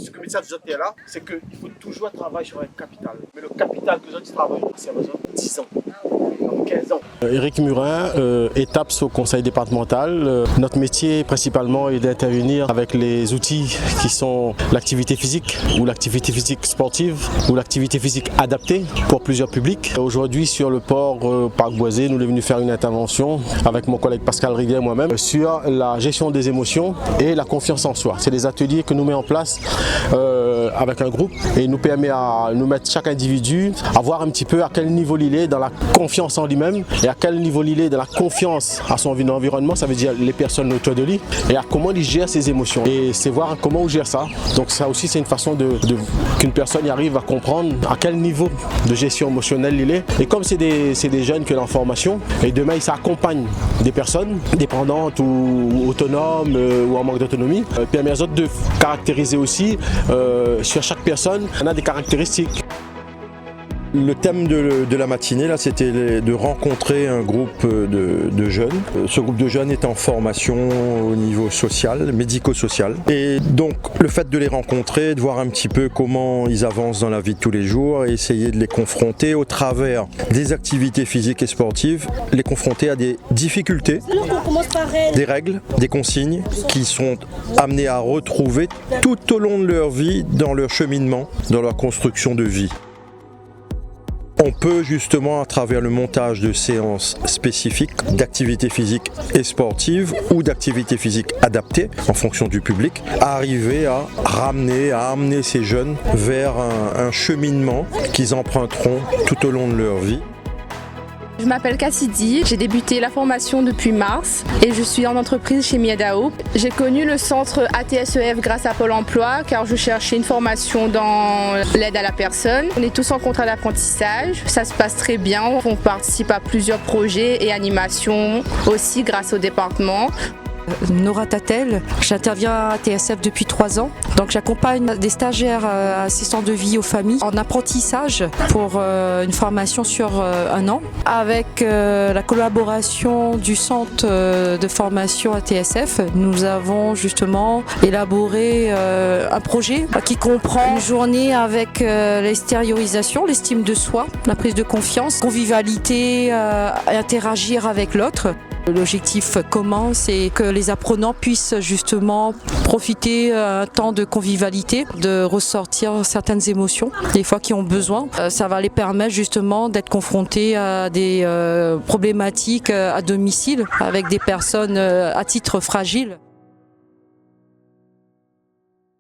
ce que le médecin nous a là, c'est qu'il faut toujours travailler sur un capital. Mais le capital que nous avons travaillé, c'est 10 ans. 15 ans. Éric Murin, étapes au conseil départemental. Notre métier principalement est d'intervenir avec les outils qui sont l'activité physique ou l'activité physique sportive ou l'activité physique adaptée pour plusieurs publics. Aujourd'hui sur le port Parc Boisé, nous sommes venus faire une intervention avec mon collègue Pascal Riguet et moi-même sur la gestion des émotions et la confiance en soi. C'est des ateliers que nous mettons en place avec un groupe et nous permet à nous mettre chaque individu à voir un petit peu à quel niveau il est dans la confiance en lui-même et à quel niveau il est dans la confiance à son environnement, ça veut dire les personnes autour de lui et à comment il gère ses émotions et c'est voir comment on gère ça. Donc ça aussi c'est une façon qu'une personne y arrive à comprendre à quel niveau de gestion émotionnelle il est et comme c'est des jeunes qui ont en formation et demain ils s'accompagnent des personnes dépendantes ou autonomes ou en manque d'autonomie, permet aux autres de caractériser aussi sur chaque personne, on a des caractéristiques. Le thème de la matinée, là, c'était de rencontrer un groupe de jeunes. Ce groupe de jeunes est en formation au niveau social, médico-social. Et donc, le fait de les rencontrer, de voir un petit peu comment ils avancent dans la vie de tous les jours et essayer de les confronter au travers des activités physiques et sportives, les confronter à des difficultés, des règles, des consignes qui sont amenés à retrouver tout au long de leur vie, dans leur cheminement, dans leur construction de vie. On peut justement, à travers le montage de séances spécifiques d'activités physiques et sportives ou d'activités physiques adaptées en fonction du public, arriver à amener ces jeunes vers un cheminement qu'ils emprunteront tout au long de leur vie. Je m'appelle Cassidy, j'ai débuté la formation depuis mars et je suis en entreprise chez Miadao. J'ai connu le centre ATSEF grâce à Pôle emploi car je cherchais une formation dans l'aide à la personne. On est tous en contrat d'apprentissage, ça se passe très bien, on participe à plusieurs projets et animations aussi grâce au département. Nora Tatel, j'interviens à TSF depuis 3 ans, donc j'accompagne des stagiaires assistants de vie aux familles en apprentissage pour une formation sur 1 an avec la collaboration du centre de formation à TSF. Nous avons justement élaboré un projet qui comprend une journée avec l'extériorisation, l'estime de soi, la prise de confiance, convivialité, interagir avec l'autre. L'objectif commun, c'est que les apprenants puissent justement profiter un temps de convivialité, de ressortir certaines émotions, des fois qui ont besoin. Ça va les permettre justement d'être confrontés à des problématiques à domicile avec des personnes à titre fragile.